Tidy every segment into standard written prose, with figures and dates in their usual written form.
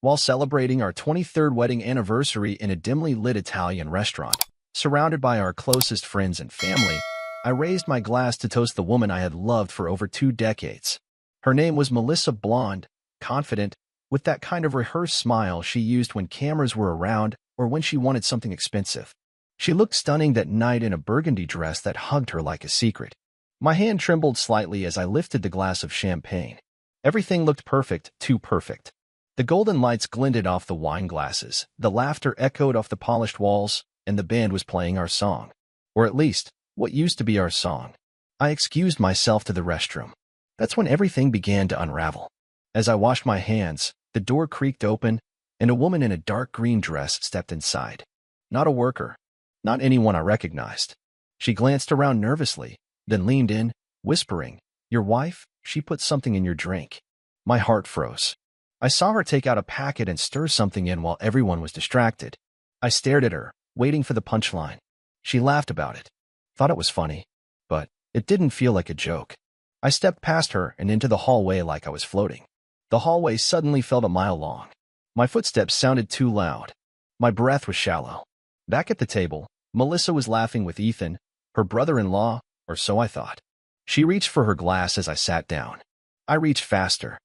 while celebrating our 23rd wedding anniversary in a dimly lit Italian restaurant. Surrounded by our closest friends and family, I raised my glass to toast the woman I had loved for over 2 decades. Her name was Melissa, blonde, confident, with that kind of rehearsed smile she used when cameras were around or when she wanted something expensive. She looked stunning that night in a burgundy dress that hugged her like a secret. My hand trembled slightly as I lifted the glass of champagne. Everything looked perfect, too perfect. The golden lights glinted off the wine glasses, the laughter echoed off the polished walls, and the band was playing our song. Or at least, what used to be our song. I excused myself to the restroom. That's when everything began to unravel. As I washed my hands, the door creaked open, and a woman in a dark green dress stepped inside. Not a worker. Not anyone I recognized. She glanced around nervously, then leaned in, whispering, "Your wife? She put something in your drink." My heart froze. I saw her take out a packet and stir something in while everyone was distracted. I stared at her, waiting for the punchline. She laughed about it. Thought it was funny. But it didn't feel like a joke. I stepped past her and into the hallway like I was floating. The hallway suddenly felt a mile long. My footsteps sounded too loud. My breath was shallow. Back at the table, Melissa was laughing with Ethan, her brother-in-law, or so I thought. She reached for her glass as I sat down. I reached faster.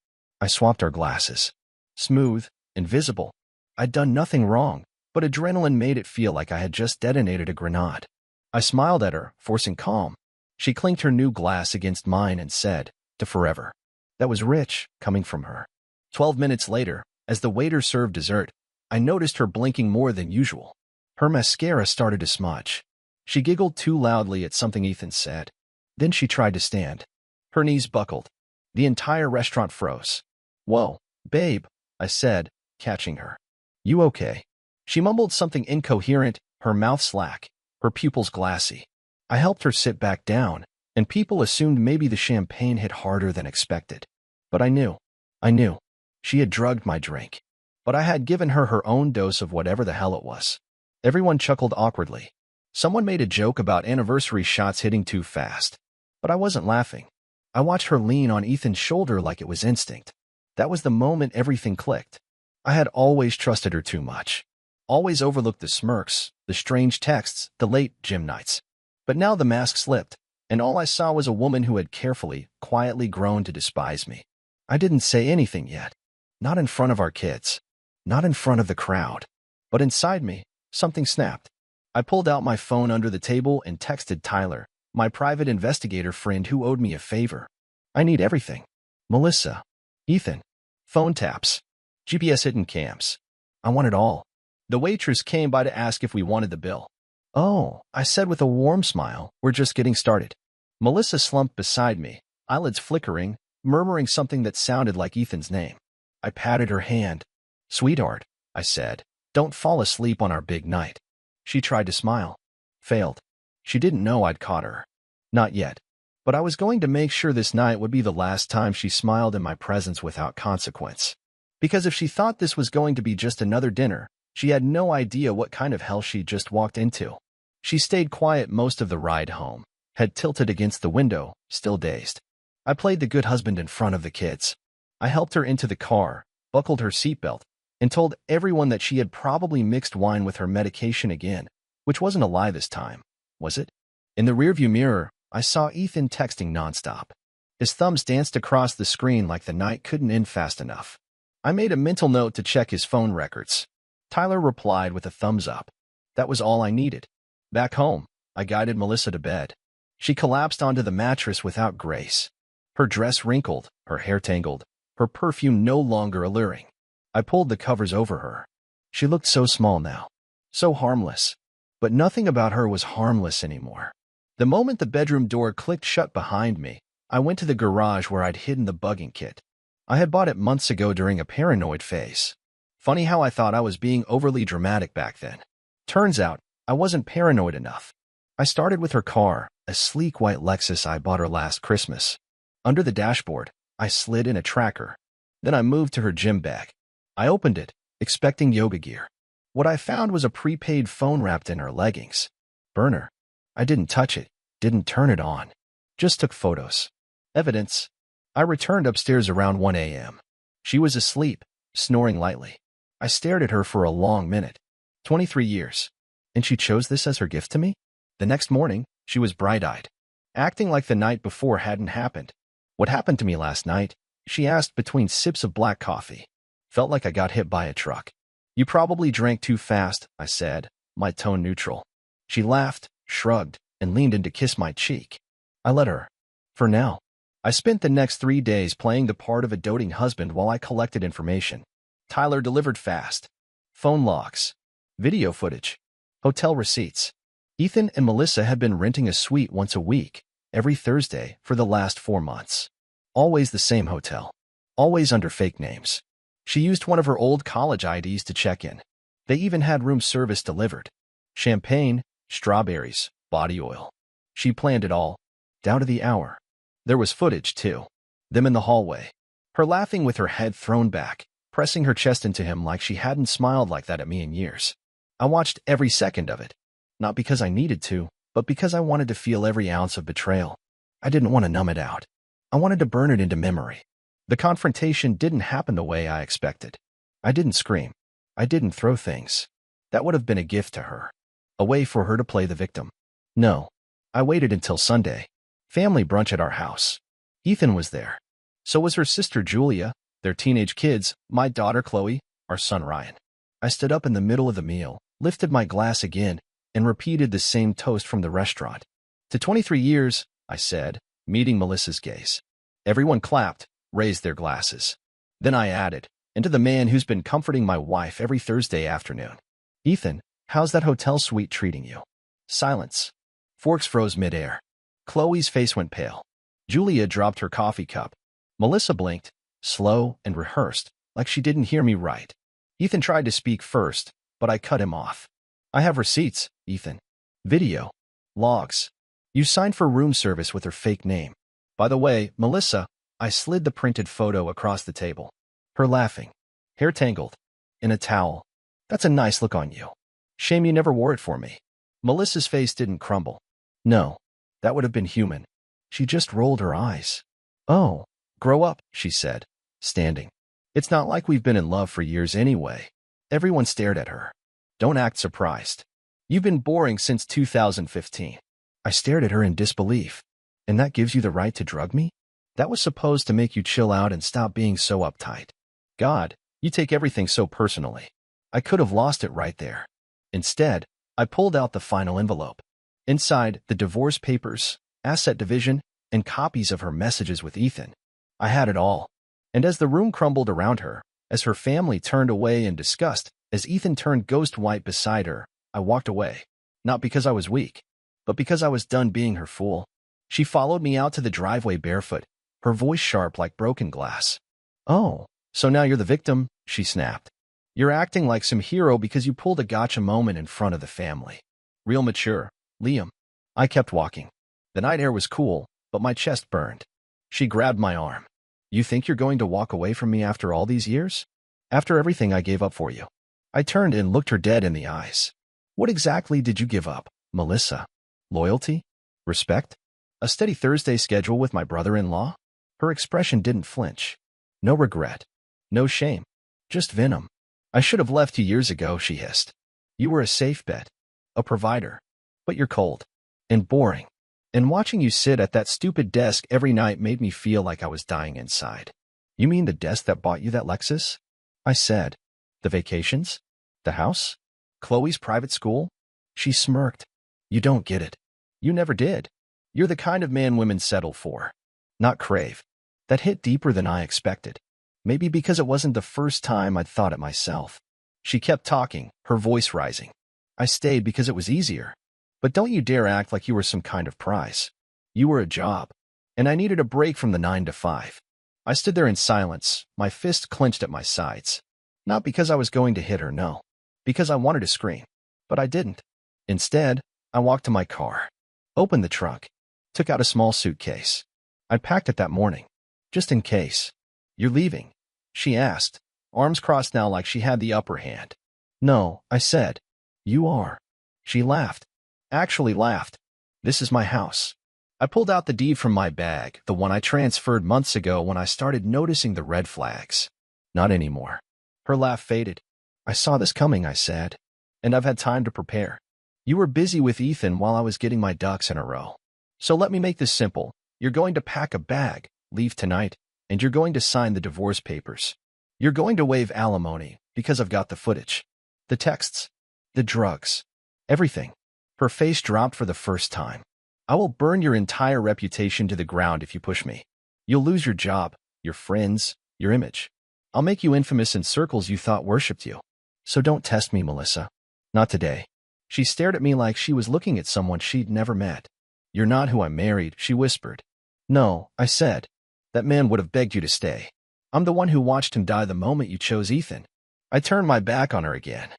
I swapped our glasses. Smooth, invisible. I'd done nothing wrong, but adrenaline made it feel like I had just detonated a grenade. I smiled at her, forcing calm. She clinked her new glass against mine and said, "To forever." That was rich, coming from her. 12 minutes later, as the waiter served dessert, I noticed her blinking more than usual. Her mascara started to smudge. She giggled too loudly at something Ethan said. Then she tried to stand. Her knees buckled. The entire restaurant froze. "Whoa, babe," I said, catching her. "You okay?" She mumbled something incoherent, her mouth slack, her pupils glassy. I helped her sit back down, and people assumed maybe the champagne hit harder than expected. But I knew. She had drugged my drink. But I had given her her own dose of whatever the hell it was. Everyone chuckled awkwardly. Someone made a joke about anniversary shots hitting too fast. But I wasn't laughing. I watched her lean on Ethan's shoulder like it was instinct. That was the moment everything clicked. I had always trusted her too much. Always overlooked the smirks, the strange texts, the late gym nights. But now the mask slipped, and all I saw was a woman who had carefully, quietly grown to despise me. I didn't say anything yet. Not in front of our kids. Not in front of the crowd. But inside me, something snapped. I pulled out my phone under the table and texted Tyler, my private investigator friend who owed me a favor. I need everything. Melissa. Ethan. Phone taps. GPS hidden cams. I want it all. The waitress came by to ask if we wanted the bill. "Oh," I said with a warm smile, "we're just getting started." Melissa slumped beside me, eyelids flickering, murmuring something that sounded like Ethan's name. I patted her hand. "Sweetheart," I said, "don't fall asleep on our big night." She tried to smile. Failed. She didn't know I'd caught her. Not yet. But I was going to make sure this night would be the last time she smiled in my presence without consequence. Because if she thought this was going to be just another dinner, she had no idea what kind of hell she'd just walked into. She stayed quiet most of the ride home, head tilted against the window, still dazed. I played the good husband in front of the kids. I helped her into the car, buckled her seatbelt, and told everyone that she had probably mixed wine with her medication again, which wasn't a lie this time, was it? In the rearview mirror, I saw Ethan texting nonstop. His thumbs danced across the screen like the night couldn't end fast enough. I made a mental note to check his phone records. Tyler replied with a thumbs up. That was all I needed. Back home, I guided Melissa to bed. She collapsed onto the mattress without grace. Her dress wrinkled, her hair tangled, her perfume no longer alluring. I pulled the covers over her. She looked so small now, so harmless. But nothing about her was harmless anymore. The moment the bedroom door clicked shut behind me, I went to the garage where I'd hidden the bugging kit. I had bought it months ago during a paranoid phase. Funny how I thought I was being overly dramatic back then. Turns out, I wasn't paranoid enough. I started with her car, a sleek white Lexus I bought her last Christmas. Under the dashboard, I slid in a tracker. Then I moved to her gym bag. I opened it, expecting yoga gear. What I found was a prepaid phone wrapped in her leggings. Burner. I didn't touch it, didn't turn it on. Just took photos. Evidence. I returned upstairs around 1 a.m. She was asleep, snoring lightly. I stared at her for a long minute. 23 years. And she chose this as her gift to me? The next morning, she was bright-eyed, acting like the night before hadn't happened. What happened to me last night? She asked between sips of black coffee. Felt like I got hit by a truck. You probably drank too fast, I said, my tone neutral. She laughed, shrugged, and leaned in to kiss my cheek. I let her. For now. I spent the next 3 days playing the part of a doting husband while I collected information. Tyler delivered fast. Phone logs. Video footage. Hotel receipts. Ethan and Melissa had been renting a suite once a week, every Thursday, for the last 4 months. Always the same hotel. Always under fake names. She used one of her old college IDs to check in. They even had room service delivered. Champagne, strawberries, body oil. She planned it all, down to the hour. There was footage, too. Them in the hallway. Her laughing with her head thrown back, pressing her chest into him like she hadn't smiled like that at me in years. I watched every second of it. Not because I needed to, but because I wanted to feel every ounce of betrayal. I didn't want to numb it out. I wanted to burn it into memory. The confrontation didn't happen the way I expected. I didn't scream. I didn't throw things. That would have been a gift to her. A way for her to play the victim. No. I waited until Sunday. Family brunch at our house. Ethan was there. So was her sister Julia, their teenage kids, my daughter Chloe, our son Ryan. I stood up in the middle of the meal, lifted my glass again, and repeated the same toast from the restaurant. To 23 years, I said, meeting Melissa's gaze. Everyone clapped, raised their glasses. Then I added, and to the man who's been comforting my wife every Thursday afternoon. Ethan, how's that hotel suite treating you? Silence. Forks froze midair. Chloe's face went pale. Julia dropped her coffee cup. Melissa blinked, slow and rehearsed, like she didn't hear me right. Ethan tried to speak first, but I cut him off. I have receipts, Ethan. Video. Logs. You signed for room service with her fake name. By the way, Melissa, I slid the printed photo across the table. Her laughing. Hair tangled. In a towel. That's a nice look on you. Shame you never wore it for me. Melissa's face didn't crumble. No. That would have been human. She just rolled her eyes. Oh, grow up, she said, standing. It's not like we've been in love for years anyway. Everyone stared at her. Don't act surprised. You've been boring since 2015. I stared at her in disbelief. And that gives you the right to drug me? That was supposed to make you chill out and stop being so uptight. God, you take everything so personally. I could have lost it right there. Instead, I pulled out the final envelope. Inside, the divorce papers, asset division, and copies of her messages with Ethan. I had it all. And as the room crumbled around her, as her family turned away in disgust, as Ethan turned ghost white beside her, I walked away. Not because I was weak, but because I was done being her fool. She followed me out to the driveway barefoot, her voice sharp like broken glass. Oh, so now you're the victim, she snapped. You're acting like some hero because you pulled a gotcha moment in front of the family. Real mature. Liam. I kept walking. The night air was cool, but my chest burned. She grabbed my arm. You think you're going to walk away from me after all these years? After everything I gave up for you? I turned and looked her dead in the eyes. What exactly did you give up, Melissa? Loyalty? Respect? A steady Thursday schedule with my brother-in-law? Her expression didn't flinch. No regret. No shame. Just venom. I should have left you years ago, she hissed. You were a safe bet. A provider. But you're cold. And boring. And watching you sit at that stupid desk every night made me feel like I was dying inside. You mean the desk that bought you that Lexus? I said. The vacations? The house? Chloe's private school? She smirked. You don't get it. You never did. You're the kind of man women settle for. Not crave. That hit deeper than I expected. Maybe because it wasn't the first time I'd thought it myself. She kept talking, her voice rising. I stayed because it was easier. But don't you dare act like you were some kind of prize. You were a job. And I needed a break from the 9 to 5. I stood there in silence, my fist clenched at my sides. Not because I was going to hit her, no. Because I wanted to scream. But I didn't. Instead, I walked to my car. Opened the trunk. Took out a small suitcase. I packed it that morning. Just in case. You're leaving? She asked, arms crossed now like she had the upper hand. No, I said. You are. She laughed. Actually laughed. This is my house. I pulled out the deed from my bag, the one I transferred months ago when I started noticing the red flags. Not anymore. Her laugh faded. I saw this coming, I said. And I've had time to prepare. You were busy with Ethan while I was getting my ducks in a row. So let me make this simple. You're going to pack a bag, leave tonight, and you're going to sign the divorce papers. You're going to waive alimony because I've got the footage. The texts. The drugs. Everything. Her face dropped for the first time. I will burn your entire reputation to the ground if you push me. You'll lose your job, your friends, your image. I'll make you infamous in circles you thought worshipped you. So don't test me, Melissa. Not today. She stared at me like she was looking at someone she'd never met. You're not who I married, she whispered. No, I said. That man would have begged you to stay. I'm the one who watched him die the moment you chose Ethan. I turned my back on her again.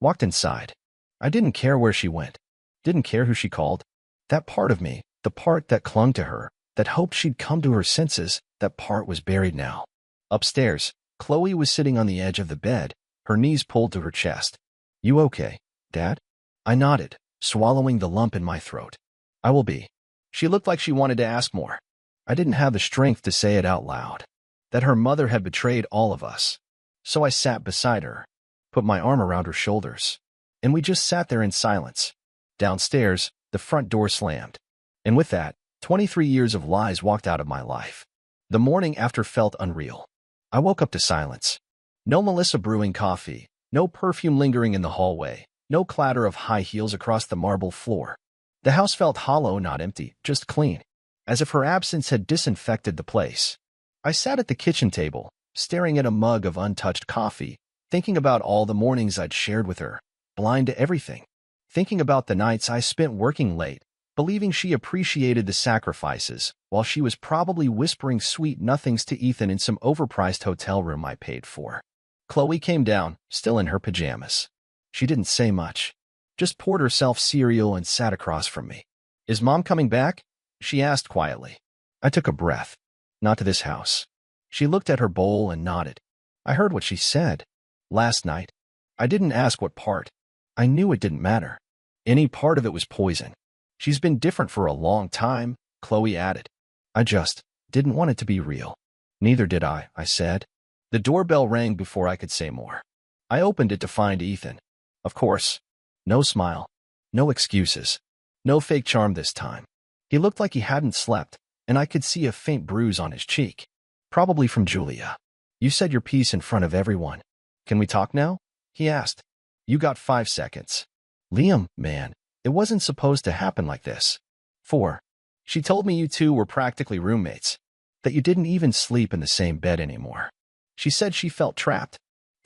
Walked inside. I didn't care where she went. Didn't care who she called. That part of me, the part that clung to her, that hoped she'd come to her senses, that part was buried now. Upstairs, Chloe was sitting on the edge of the bed, her knees pulled to her chest. You okay, Dad? I nodded, swallowing the lump in my throat. I will be. She looked like she wanted to ask more. I didn't have the strength to say it out loud. That her mother had betrayed all of us. So I sat beside her, put my arm around her shoulders, and we just sat there in silence. Downstairs, the front door slammed. And with that, 23 years of lies walked out of my life. The morning after felt unreal. I woke up to silence. No Melissa brewing coffee, no perfume lingering in the hallway, no clatter of high heels across the marble floor. The house felt hollow, not empty, just clean, as if her absence had disinfected the place. I sat at the kitchen table, staring at a mug of untouched coffee, thinking about all the mornings I'd shared with her, blind to everything. Thinking about the nights I spent working late, believing she appreciated the sacrifices, while she was probably whispering sweet nothings to Ethan in some overpriced hotel room I paid for. Chloe came down, still in her pajamas. She didn't say much, just poured herself cereal and sat across from me. Is Mom coming back? She asked quietly. I took a breath. Not to this house. She looked at her bowl and nodded. I heard what she said. Last night. I didn't ask what part. I knew it didn't matter. Any part of it was poison. She's been different for a long time, Chloe added. I just didn't want it to be real. Neither did I said. The doorbell rang before I could say more. I opened it to find Ethan. Of course. No smile. No excuses. No fake charm this time. He looked like he hadn't slept, and I could see a faint bruise on his cheek. Probably from Julia. You said your piece in front of everyone. Can we talk now? He asked. You got 5 seconds. Liam, man, it wasn't supposed to happen like this. 4. She told me you two were practically roommates. That you didn't even sleep in the same bed anymore. She said she felt trapped.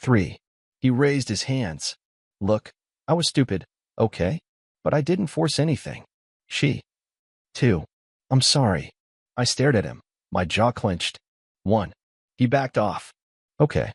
3. He raised his hands. Look, I was stupid, okay? But I didn't force anything. She. 2. I'm sorry. I stared at him, my jaw clenched. 1. He backed off. Okay.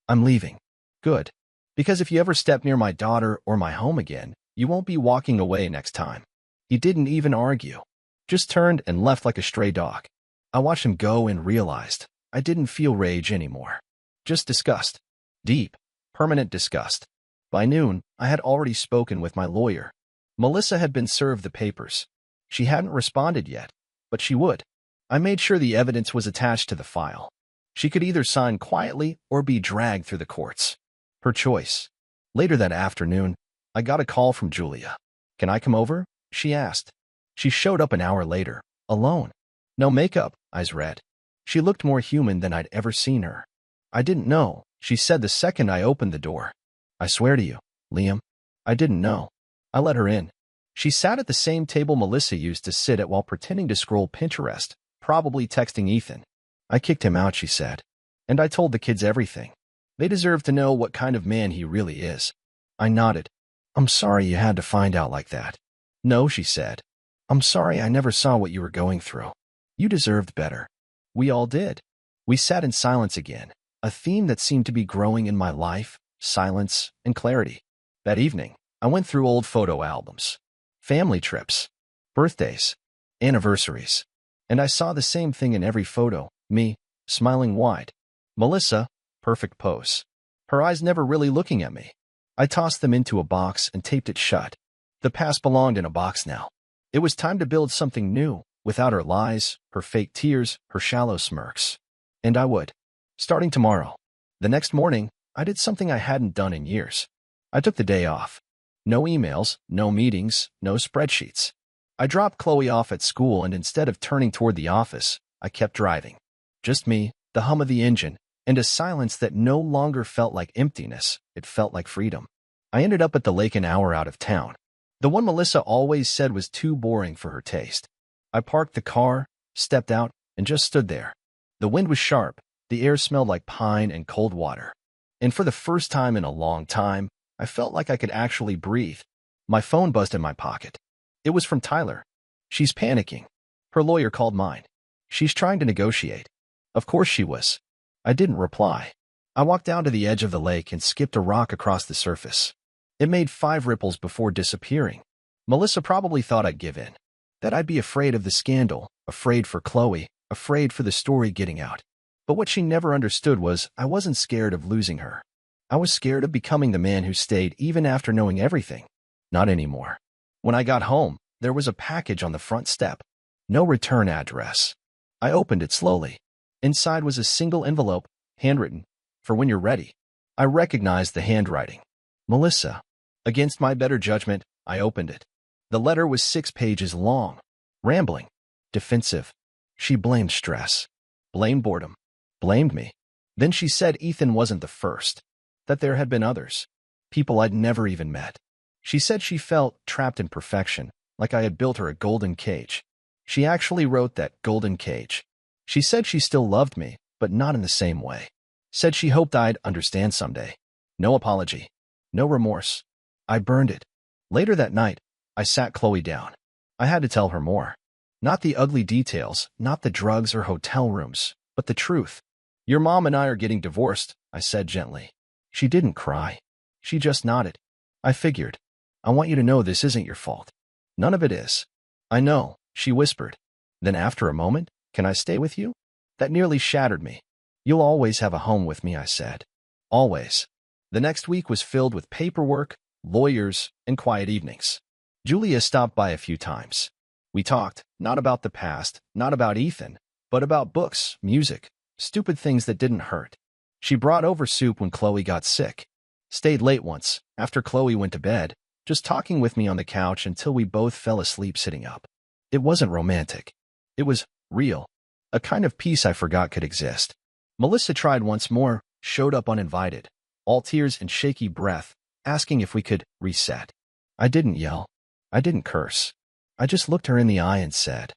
I'm leaving. Good. Because if you ever step near my daughter or my home again, you won't be walking away next time. He didn't even argue. Just turned and left like a stray dog. I watched him go and realized I didn't feel rage anymore. Just disgust. Deep, permanent disgust. By noon, I had already spoken with my lawyer. Melissa had been served the papers. She hadn't responded yet, but she would. I made sure the evidence was attached to the file. She could either sign quietly or be dragged through the courts. Her choice. Later that afternoon, I got a call from Julia. Can I come over? She asked. She showed up an hour later, alone. No makeup, eyes red. She looked more human than I'd ever seen her. I didn't know, she said the second I opened the door. I swear to you, Liam, I didn't know. I let her in. She sat at the same table Melissa used to sit at while pretending to scroll Pinterest, probably texting Ethan. I kicked him out, she said. And I told the kids everything. They deserve to know what kind of man he really is. I nodded. I'm sorry you had to find out like that. No, she said. I'm sorry I never saw what you were going through. You deserved better. We all did. We sat in silence again, a theme that seemed to be growing in my life, silence and clarity. That evening, I went through old photo albums, family trips, birthdays, anniversaries, and I saw the same thing in every photo, me, smiling wide. Melissa, perfect pose. Her eyes never really looking at me. I tossed them into a box and taped it shut. The past belonged in a box now. It was time to build something new, without her lies, her fake tears, her shallow smirks. And I would. Starting tomorrow. The next morning, I did something I hadn't done in years. I took the day off. No emails, no meetings, no spreadsheets. I dropped Chloe off at school, and instead of turning toward the office, I kept driving. Just me, the hum of the engine, and a silence that no longer felt like emptiness. It felt like freedom. I ended up at the lake an hour out of town. The one Melissa always said was too boring for her taste. I parked the car, stepped out, and just stood there. The wind was sharp. The air smelled like pine and cold water. And for the first time in a long time, I felt like I could actually breathe. My phone buzzed in my pocket. It was from Tyler. She's panicking. Her lawyer called mine. She's trying to negotiate. Of course she was. I didn't reply. I walked down to the edge of the lake and skipped a rock across the surface. It made 5 ripples before disappearing. Melissa probably thought I'd give in. That I'd be afraid of the scandal, afraid for Chloe, afraid for the story getting out. But what she never understood was I wasn't scared of losing her. I was scared of becoming the man who stayed even after knowing everything. Not anymore. When I got home, there was a package on the front step. No return address. I opened it slowly. Inside was a single envelope, handwritten, "For when you're ready." I recognized the handwriting. Melissa. Against my better judgment, I opened it. The letter was 6 pages long. Rambling. Defensive. She blamed stress. Blamed boredom. Blamed me. Then she said Ethan wasn't the first. That there had been others. People I'd never even met. She said she felt trapped in perfection, like I had built her a golden cage. She actually wrote that golden cage. She said she still loved me, but not in the same way. Said she hoped I'd understand someday. No apology. No remorse. I burned it. Later that night, I sat Chloe down. I had to tell her more. Not the ugly details, not the drugs or hotel rooms, but the truth. Your mom and I are getting divorced, I said gently. She didn't cry. She just nodded. I figured. I want you to know this isn't your fault. None of it is. I know, she whispered. Then after a moment, can I stay with you? That nearly shattered me. You'll always have a home with me, I said. Always. The next week was filled with paperwork, lawyers, and quiet evenings. Julia stopped by a few times. We talked, not about the past, not about Ethan, but about books, music, stupid things that didn't hurt. She brought over soup when Chloe got sick. Stayed late once, after Chloe went to bed, just talking with me on the couch until we both fell asleep sitting up. It wasn't romantic. It was real. A kind of peace I forgot could exist. Melissa tried once more, showed up uninvited, all tears and shaky breath, asking if we could reset. I didn't yell. I didn't curse. I just looked her in the eye and said,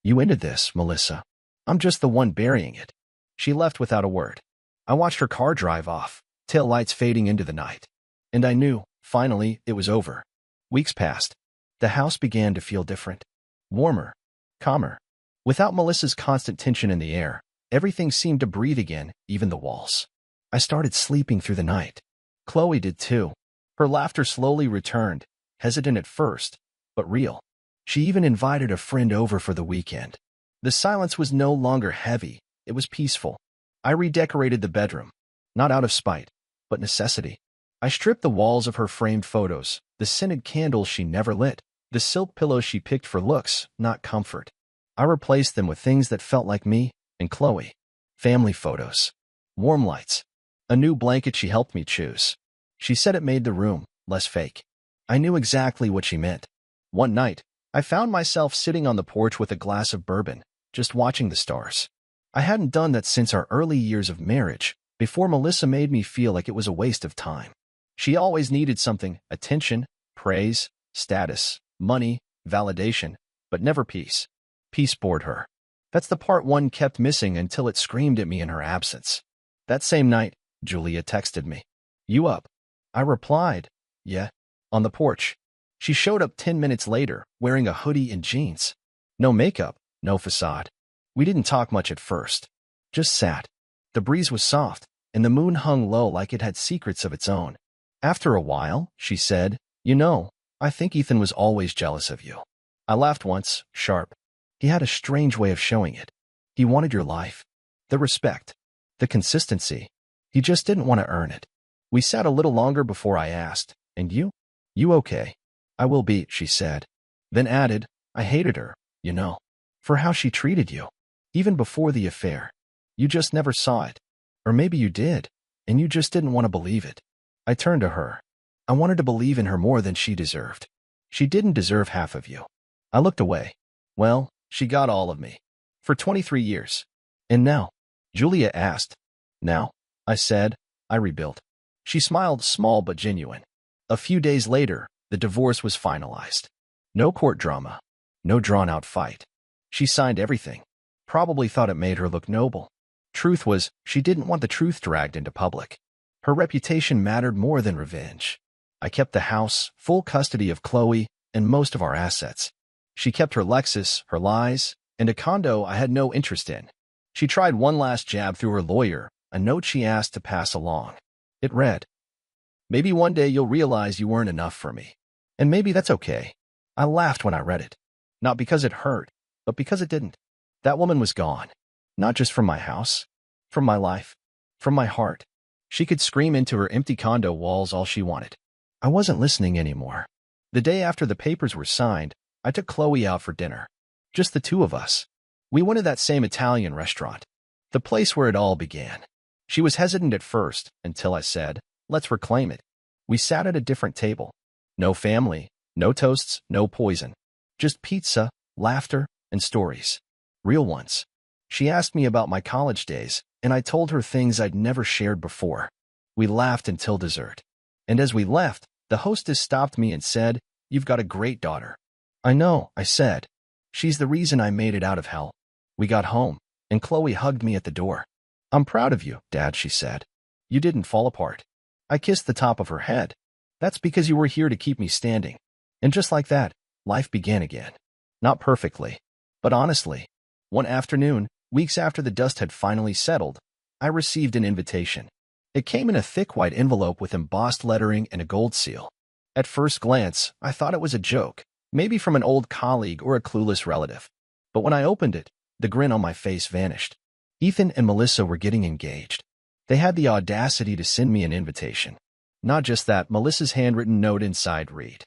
"You ended this, Melissa. I'm just the one burying it." She left without a word. I watched her car drive off, tail lights fading into the night. And I knew, finally, it was over. Weeks passed. The house began to feel different. Warmer. Calmer. Without Melissa's constant tension in the air, everything seemed to breathe again, even the walls. I started sleeping through the night. Chloe did too. Her laughter slowly returned, hesitant at first, but real. She even invited a friend over for the weekend. The silence was no longer heavy. It was peaceful. I redecorated the bedroom, not out of spite, but necessity. I stripped the walls of her framed photos, the scented candles she never lit, the silk pillows she picked for looks, not comfort. I replaced them with things that felt like me and Chloe. Family photos. Warm lights. A new blanket she helped me choose. She said it made the room less fake. I knew exactly what she meant. One night, I found myself sitting on the porch with a glass of bourbon, just watching the stars. I hadn't done that since our early years of marriage, before Melissa made me feel like it was a waste of time. She always needed something: attention, praise, status, money, validation, but never peace. Peace bored her. That's the part one kept missing until it screamed at me in her absence. That same night, Julia texted me. "You up?" I replied, "Yeah." On the porch. She showed up 10 minutes later, wearing a hoodie and jeans. No makeup, no facade. We didn't talk much at first. Just sat. The breeze was soft, and the moon hung low like it had secrets of its own. After a while, she said, "You know, I think Ethan was always jealous of you." I laughed once, sharp. He had a strange way of showing it. He wanted your life. The respect. The consistency. He just didn't want to earn it. We sat a little longer before I asked, "And you? You okay?" "I will be," she said. Then added, "I hated her, you know, for how she treated you. Even before the affair. You just never saw it. Or maybe you did, and you just didn't want to believe it. I turned to her. I wanted to believe in her more than she deserved. She didn't deserve half of you. I looked away. Well, she got all of me. For 23 years. And now? Julia asked. Now? I said. I rebuilt. She smiled, small but genuine. A few days later, the divorce was finalized. No court drama. No drawn-out fight. She signed everything. Probably thought it made her look noble. Truth was, she didn't want the truth dragged into public. Her reputation mattered more than revenge. I kept the house, full custody of Chloe, and most of our assets. She kept her Lexus, her lies, and a condo I had no interest in. She tried one last jab through her lawyer, a note she asked to pass along. It read, "Maybe one day you'll realize you weren't enough for me. And maybe that's okay." I laughed when I read it. Not because it hurt, but because it didn't. That woman was gone. Not just from my house. From my life. From my heart. She could scream into her empty condo walls all she wanted. I wasn't listening anymore. The day after the papers were signed, I took Chloe out for dinner. Just the two of us. We went to that same Italian restaurant. The place where it all began. She was hesitant at first, until I said, "Let's reclaim it." We sat at a different table. No family, no toasts, no poison. Just pizza, laughter, and stories. Real ones. She asked me about my college days, and I told her things I'd never shared before. We laughed until dessert. And as we left, the hostess stopped me and said, "You've got a great daughter." "I know," I said. "She's the reason I made it out of hell." We got home, and Chloe hugged me at the door. "I'm proud of you, Dad," she said. "You didn't fall apart." I kissed the top of her head. "That's because you were here to keep me standing." And just like that, life began again. Not perfectly, but honestly. One afternoon, weeks after the dust had finally settled, I received an invitation. It came in a thick white envelope with embossed lettering and a gold seal. At first glance, I thought it was a joke, maybe from an old colleague or a clueless relative. But when I opened it, the grin on my face vanished. Ethan and Melissa were getting engaged. They had the audacity to send me an invitation. Not just that, Melissa's handwritten note inside read,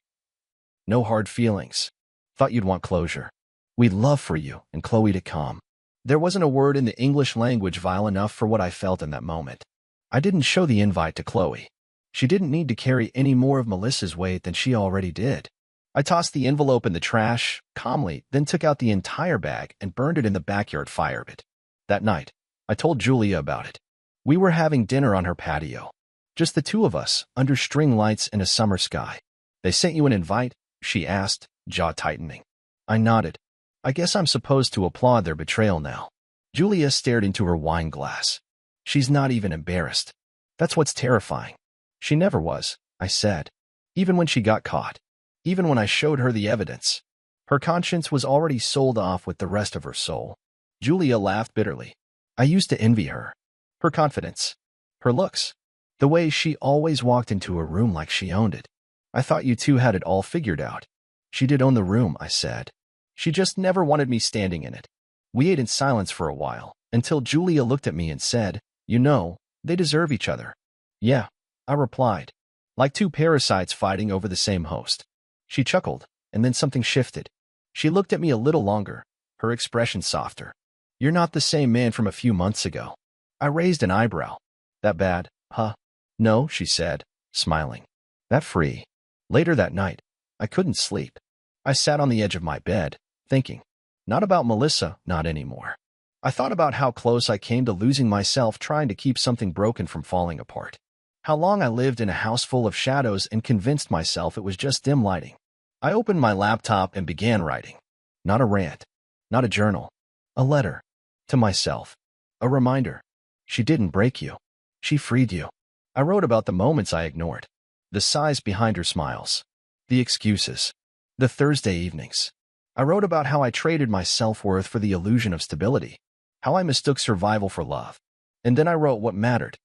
"No hard feelings. Thought you'd want closure. We'd love for you and Chloe to come." There wasn't a word in the English language vile enough for what I felt in that moment. I didn't show the invite to Chloe. She didn't need to carry any more of Melissa's weight than she already did. I tossed the envelope in the trash, calmly, then took out the entire bag and burned it in the backyard fire pit. That night, I told Julia about it. We were having dinner on her patio. Just the two of us, under string lights in a summer sky. "They sent you an invite?" she asked, jaw tightening. I nodded. I guess I'm supposed to applaud their betrayal now. Julia stared into her wine glass. She's not even embarrassed. That's what's terrifying. She never was, I said. Even when she got caught. Even when I showed her the evidence. Her conscience was already sold off with the rest of her soul. Julia laughed bitterly. I used to envy her. Her confidence. Her looks. The way she always walked into a room like she owned it. I thought you two had it all figured out. She did own the room, I said. She just never wanted me standing in it. We ate in silence for a while, until Julia looked at me and said, "You know, they deserve each other." "Yeah," I replied. Like two parasites fighting over the same host. She chuckled, and then something shifted. She looked at me a little longer, her expression softer. "You're not the same man from a few months ago." I raised an eyebrow. "That bad, huh?" "No," she said, smiling. "That free." Later that night, I couldn't sleep. I sat on the edge of my bed, thinking. Not about Melissa, not anymore. I thought about how close I came to losing myself trying to keep something broken from falling apart. How long I lived in a house full of shadows and convinced myself it was just dim lighting. I opened my laptop and began writing. Not a rant. Not a journal. A letter. To myself. A reminder. She didn't break you. She freed you. I wrote about the moments I ignored. The sighs behind her smiles. The excuses. The Thursday evenings. I wrote about how I traded my self-worth for the illusion of stability. How I mistook survival for love. And then I wrote what mattered.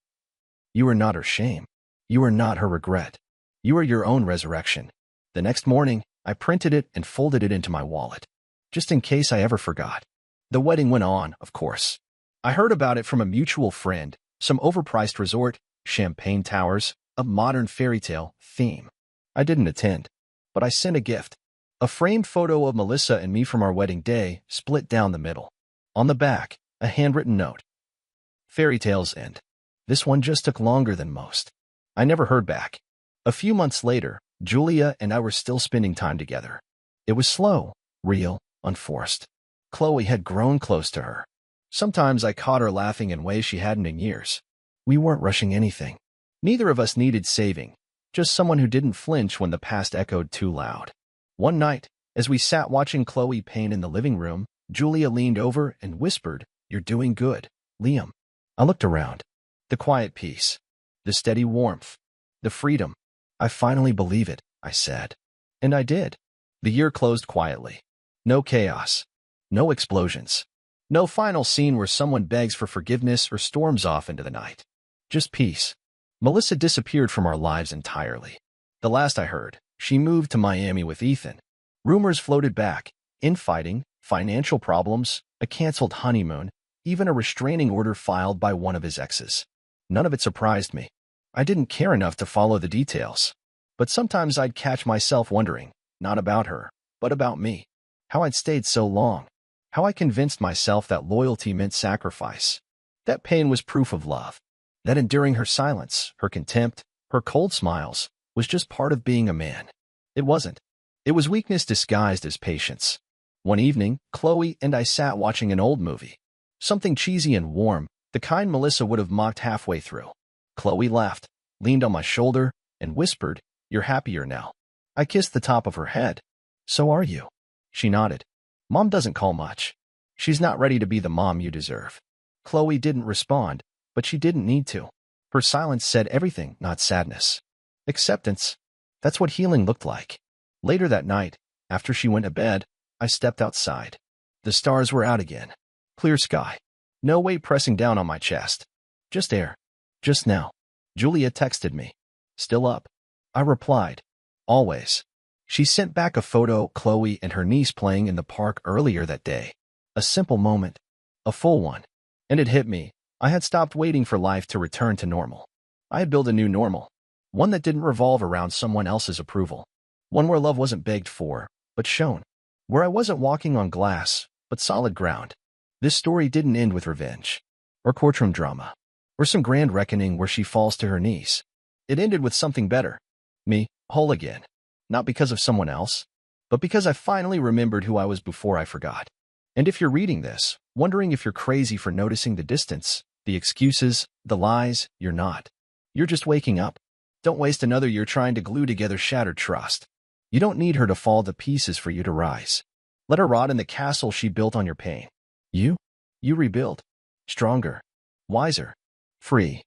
You are not her shame. You are not her regret. You are your own resurrection. The next morning, I printed it and folded it into my wallet. Just in case I ever forgot. The wedding went on, of course. I heard about it from a mutual friend, some overpriced resort, champagne towers, a modern fairy tale theme. I didn't attend, but I sent a gift. A framed photo of Melissa and me from our wedding day, split down the middle. On the back, a handwritten note. Fairy tales end. This one just took longer than most. I never heard back. A few months later, Julia and I were still spending time together. It was slow, real, unforced. Chloe had grown close to her. Sometimes I caught her laughing in ways she hadn't in years. We weren't rushing anything. Neither of us needed saving, just someone who didn't flinch when the past echoed too loud. One night, as we sat watching Chloe paint in the living room, Julia leaned over and whispered, "You're doing good, Liam." I looked around. The quiet peace, the steady warmth, the freedom. "I finally believe it," I said. And I did. The year closed quietly. No chaos. No explosions. No final scene where someone begs for forgiveness or storms off into the night. Just peace. Melissa disappeared from our lives entirely. The last I heard, she moved to Miami with Ethan. Rumors floated back. Infighting, financial problems, a canceled honeymoon, even a restraining order filed by one of his exes. None of it surprised me. I didn't care enough to follow the details. But sometimes I'd catch myself wondering, not about her, but about me. How I'd stayed so long. How I convinced myself that loyalty meant sacrifice. That pain was proof of love. That enduring her silence, her contempt, her cold smiles, was just part of being a man. It wasn't. It was weakness disguised as patience. One evening, Chloe and I sat watching an old movie. Something cheesy and warm, the kind Melissa would have mocked halfway through. Chloe laughed, leaned on my shoulder, and whispered, "You're happier now." I kissed the top of her head. "So are you." She nodded. "Mom doesn't call much. She's not ready to be the mom you deserve." Chloe didn't respond, but she didn't need to. Her silence said everything, not sadness. Acceptance. That's what healing looked like. Later that night, after she went to bed, I stepped outside. The stars were out again. Clear sky. No weight pressing down on my chest. Just air. Just now. Julia texted me. "Still up?" I replied. "Always." She sent back a photo of Chloe and her niece playing in the park earlier that day. A simple moment. A full one. And it hit me. I had stopped waiting for life to return to normal. I had built a new normal. One that didn't revolve around someone else's approval. One where love wasn't begged for, but shown. Where I wasn't walking on glass, but solid ground. This story didn't end with revenge. Or courtroom drama. Or some grand reckoning where she falls to her knees. It ended with something better. Me, whole again. Not because of someone else, but because I finally remembered who I was before I forgot. And if you're reading this, wondering if you're crazy for noticing the distance, the excuses, the lies, you're not. You're just waking up. Don't waste another year trying to glue together shattered trust. You don't need her to fall to pieces for you to rise. Let her rot in the castle she built on your pain. You rebuild. Stronger. Wiser. Free.